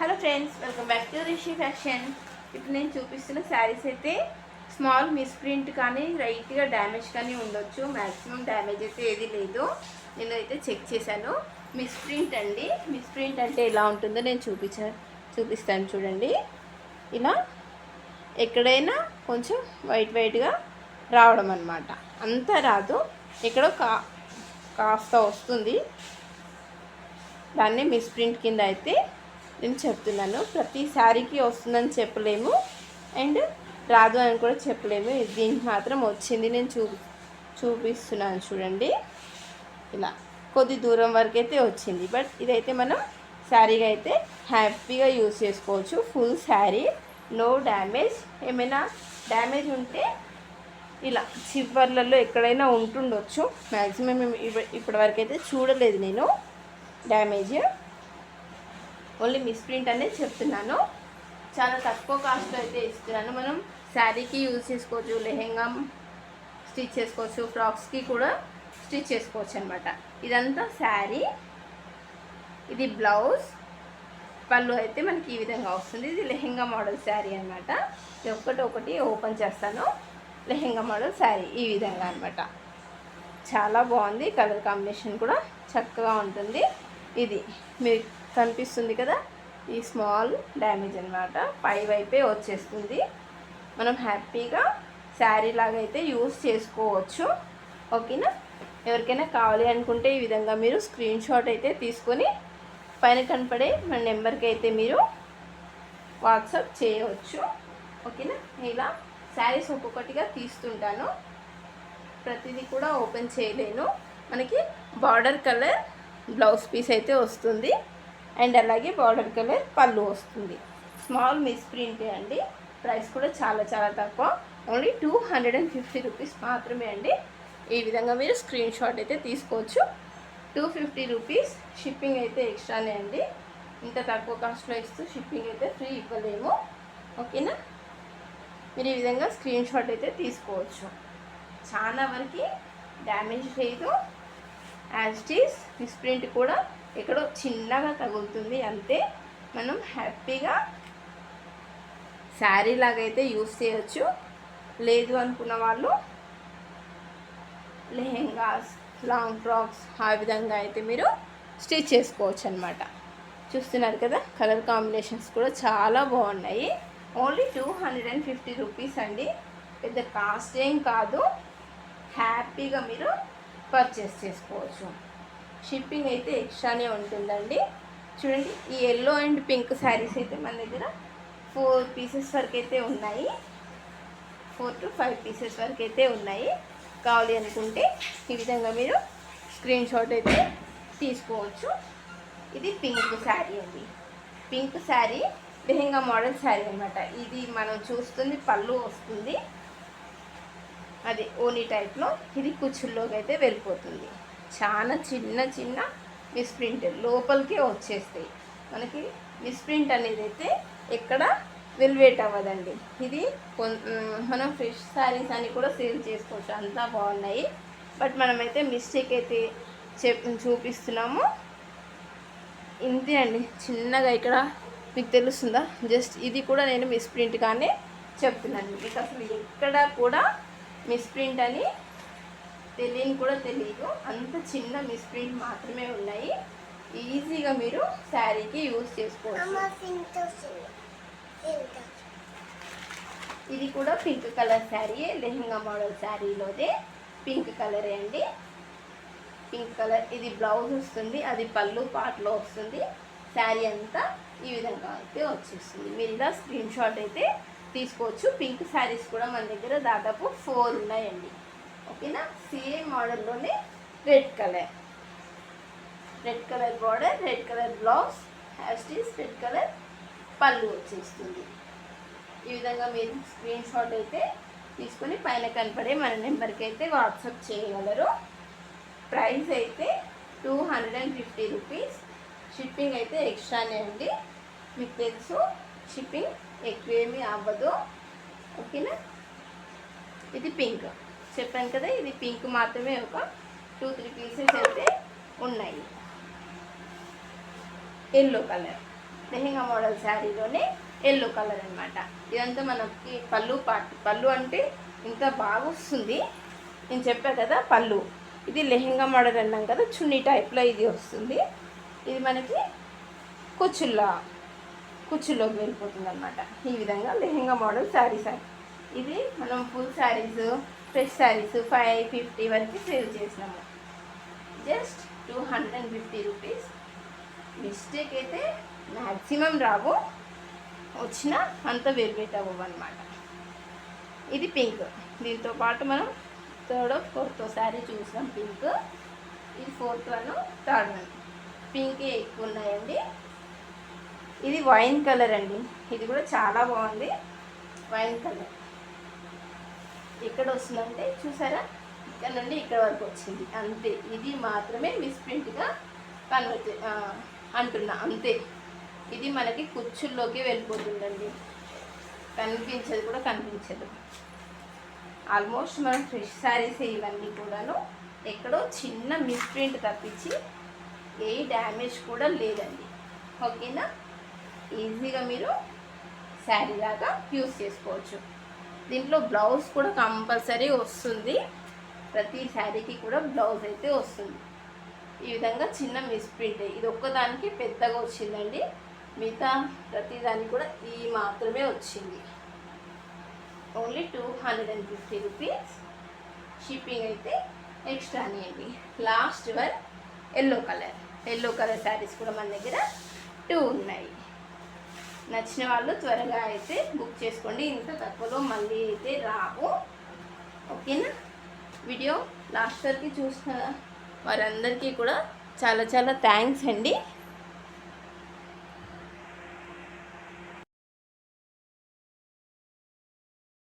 Hello friends, welcome back to Rishi fashion. ఇప్పుడు నేను చూపిస్తున్న శారీస్ అయితే స్మాల్ మిస్ప్రింట్ కానీ రైట్గా డ్యామేజ్ కానీ ఉండొచ్చు. మ్యాక్సిమం డ్యామేజ్ అయితే ఏది లేదు. నేను అయితే చెక్ చేశాను. మిస్ప్రింట్ అండి. మిస్ప్రింట్ అంటే ఎలా ఉంటుందో నేను చూపిస్తాను చూడండి. ఇలా ఎక్కడైనా కొంచెం వైట్గా రావడం అన్నమాట. అంతా రాదు, ఎక్కడో కాస్త వస్తుంది. దాన్ని మిస్ప్రింట్ కింద అయితే నేను చెప్తున్నాను. ప్రతి శారీకి వస్తుందని చెప్పలేము, అండ్ రాదు అని కూడా చెప్పలేము. దీనికి మాత్రం వచ్చింది. నేను చూపిస్తున్నాను చూడండి. ఇలా కొద్ది దూరం వరకు అయితే వచ్చింది. బట్ ఇదైతే మనం శారీగా అయితే హ్యాపీగా యూజ్ చేసుకోవచ్చు. Full sari, no damage. ఏమైనా డ్యామేజ్ ఉంటే ఇలా చివర్లలో ఎక్కడైనా ఉంటుండొచ్చు. మ్యాక్సిమం ఇప్పటివరకు అయితే చూడలేదు నేను డ్యామేజ్. ఓన్లీ మిస్ప్రింట్ అనేది చెప్తున్నాను. చాలా తక్కువ కాస్ట్లో అయితే ఇస్తున్నాను. మనం శారీకి యూజ్ చేసుకోవచ్చు, లెహెంగా స్టిచ్ చేసుకోవచ్చు, ఫ్రాక్స్కి కూడా స్టిచ్ చేసుకోవచ్చు అనమాట. ఇదంతా శారీ, ఇది బ్లౌజ్. పళ్ళు అయితే మనకి ఈ విధంగా వస్తుంది. ఇది లెహెంగా మోడల్ శారీ అనమాట. ఇది ఒకటి ఓపెన్ చేస్తాను. లెహెంగా మోడల్ శారీ ఈ విధంగా అనమాట. చాలా బాగుంది. కలర్ కాంబినేషన్ కూడా చక్కగా ఉంటుంది. ఇది మీకు కనిపిస్తుంది కదా, ఈ స్మాల్ డ్యామేజ్ అనమాట. పై వైపే వచ్చేస్తుంది. మనం హ్యాపీగా శారీ లాగా అయితే యూజ్ చేసుకోవచ్చు. ఓకేనా? ఎవరికైనా కావాలి అనుకుంటే ఈ విధంగా మీరు స్క్రీన్ షాట్ అయితే తీసుకొని పైన కనపడే మన నెంబర్కి అయితే మీరు వాట్సాప్ చేయవచ్చు. ఓకేనా? ఇలా శారీస్ ఒక్కొక్కటిగా తీస్తుంటాను. ప్రతిదీ కూడా ఓపెన్ చేయలేను. మనకి బార్డర్ కలర్ బ్లౌజ్ పీస్ అయితే వస్తుంది, అండ్ అలాగే బార్డర్ కలర్ పళ్ళు వస్తుంది. స్మాల్ మిస్ప్రింటే అండి. ప్రైస్ కూడా చాలా తక్కువ, ఓన్లీ 250 రూపీస్ మాత్రమే అండి. ఈ విధంగా మీరు స్క్రీన్ షాట్ అయితే తీసుకోవచ్చు. 250 రూపీస్. షిప్పింగ్ అయితే ఎక్స్ట్రానే అండి. ఇంత తక్కువ కాస్ట్లో ఇస్తూ షిప్పింగ్ అయితే ఫ్రీ ఇవ్వలేము. ఓకేనా? మీరు ఈ విధంగా స్క్రీన్ షాట్ అయితే తీసుకోవచ్చు. చాలా వరకు డ్యామేజ్ లేదు. యాజ్ ఇట్ ఈస్ మిస్ప్రింట్ కూడా ఎక్కడో చిన్నగా తగులుతుంది అంతే. మనం హ్యాపీగా శారీ లాగా అయితే యూస్ చేయొచ్చు. లేదు అనుకున్న వాళ్ళు లెహెంగాస్, లాంగ్ ఫ్రాక్స్ ఆ విధంగా అయితే మీరు స్టిచ్ చేసుకోవచ్చు అనమాట. చూస్తున్నారు కదా, కలర్ కాంబినేషన్స్ కూడా చాలా బాగున్నాయి. ఓన్లీ 250 రూపీస్ అండి. పెద్ద కాస్ట్ ఏం కాదు. హ్యాపీగా మీరు పర్చేస్ చేసుకోవచ్చు. షిప్పింగ్ అయితే ఎక్స్ట్రానే ఉంటుందండి. చూడండి, ఈ ఎల్లో అండ్ పింక్ శారీస్ అయితే మన దగ్గర 4 పీసెస్ వరకు అయితే ఉన్నాయి. 4 to 5 పీసెస్ వరకు అయితే ఉన్నాయి. కావాలి అనుకుంటే ఈ విధంగా మీరు స్క్రీన్ షాట్ అయితే తీసుకోవచ్చు. ఇది పింక్ శారీ అండి. పింక్ శారీ లెహెంగా మోడల్ శారీ అనమాట. ఇది మనం చూస్తుంది పళ్ళు వస్తుంది, అది ఓనీ టైప్లో. ఇది కుచ్చుల్లోకి అయితే వెళ్ళిపోతుంది. చాలా చిన్న మిస్ప్రింట్ లోపలికే వచ్చేస్తాయి. మనకి మిస్ప్రింట్ అనేది అయితే ఎక్కడ వెల్వేట్ అవ్వదండి. ఇది మనం ఫ్రెష్ శారీస్ అని కూడా సేల్ చేసుకోవచ్చు. అంతా బాగున్నాయి. బట్ మనమైతే మిస్టేక్ అయితే చూపిస్తున్నాము. ఇంతే అండి. చిన్నగా ఇక్కడ మీకు తెలుస్తుందా? జస్ట్ ఇది కూడా నేను మిస్ప్రింట్గానే చెప్తున్నాను. మీకు అసలు ఎక్కడ కూడా మిస్ప్రింట్ అని తెలియని కూడా తెలియదు. అంత చిన్న మిస్ప్రింట్ మాత్రమే ఉన్నాయి. ఈజీగా మీరు శారీకి యూజ్ చేసుకోవచ్చు. ఇది కూడా pink colour sari, lehenga model శారీలోదే పింక్ కలరే అండి. Pink colour. ఇది బ్లౌజ్ వస్తుంది, అది పళ్ళు పాటలో వస్తుంది. శారీ అంతా ఈ విధంగా అయితే వచ్చేస్తుంది. మీరు ఇలా స్క్రీన్ షాట్ అయితే తీసుకోవచ్చు. పింక్ శారీస్ కూడా మన దగ్గర దాదాపు 4 ఉన్నాయండి. ఓకేనా? సేమ్ మోడల్లోనే red colour border, red colour blouse, హ్యాస్టీస్ రెడ్ కలర్ పళ్ళు వచ్చేస్తుంది. ఈ విధంగా మీరు స్క్రీన్ షాట్ అయితే తీసుకొని పైన కనపడే మన నెంబర్కి అయితే వాట్సాప్ చేయగలరు. ప్రైస్ అయితే 250 రూపీస్. షిప్పింగ్ అయితే ఎక్స్ట్రానే అండి. మీకు తెలుసు, షిప్పింగ్ ఎక్కువేమీ అవ్వదు. ఓకేనా? ఇది పింక్ చెప్పాను కదా, ఇది పింక్ మాత్రమే. ఒక 2-3 పీసెస్ అయితే ఉన్నాయి. ఎల్లో కలర్ లెహెంగా మోడల్ శారీలోనే ఎల్లో కలర్ అనమాట. ఇదంతా మనకి పళ్ళు పార్ట్. పళ్ళు అంటే ఇంత బాగా వస్తుంది. నేను చెప్పా కదా పళ్ళు. ఇది లెహెంగా మోడల్ అన్నాం కదా, చున్నీ టైప్లో ఇది వస్తుంది. ఇది మనకి కుచ్చుల్లోకి వెళ్ళిపోతుంది అనమాట. ఈ విధంగా లెహెంగా మోడల్ శారీస్. ఇది మనం ఫుల్ శారీస్, ఫ్రెష్ శారీస్ 550 వరకు సేవ్ చేసినాము. Just 250 rupees. మిస్టేక్ అయితే మ్యాక్సిమం రావు, వచ్చినా అంత వెల్వెట్ అవ్వవు అనమాట. ఇది పింక్. దీంతో పాటు మనం థర్డ్ ఫోర్త్ శారీ చూసాం పింక్. ఇది ఫోర్త్ వన్, థర్డ్ వన్. పింకే ఎక్కువ ఉన్నాయండి. ఇది వైన్ కలర్ అండి. ఇది కూడా చాలా బాగుంది. వైన్ కలర్ ఎక్కడ వస్తుందంటే చూసారా, ఇక్కడ నుండి ఇక్కడ వరకు వచ్చింది అంతే. ఇది మాత్రమే మిస్ప్రింట్గా అంటున్నా అంతే. ఇది మనకి కుచ్చుల్లోకి వెళ్ళిపోతుందండి, కనిపించదు కూడా కనిపించదు. ఆల్మోస్ట్ మనం ఫ్రెష్ శారీస్ ఇవన్నీ కూడాను ఎక్కడో చిన్న మిస్ప్రింట్ తప్పించి ఏ డ్యామేజ్ కూడా లేదండి. ఓకేనా, ఈజీగా మీరు శారీ లాగా యూస్ చేసుకోవచ్చు. దీంట్లో బ్లౌజ్ కూడా కంపల్సరీ వస్తుంది. ప్రతి శారీకి కూడా బ్లౌజ్ అయితే వస్తుంది. ఈ విధంగా చిన్న మిస్ప్రింట్, ఇది ఒక్కదానికి పెద్దగా వచ్చిందండి. మిగతా ప్రతిదానికి కూడా ఈ మాత్రమే వచ్చింది. Only 250 rupees. షిప్పింగ్ అయితే ఎక్స్ట్రానే అండి. Last one yellow colour saris కూడా మన దగ్గర 2 ఉన్నాయి. నచ్చిన వాళ్ళు త్వరగా అయితే బుక్ చేసుకోండి. ఇంత తక్కువలో మళ్ళీ అయితే రావు. ఓకేనా, వీడియో లాస్ట్ వరకు చూసిన వారందరికీ కూడా చాలా చాలా థ్యాంక్స్ అండి.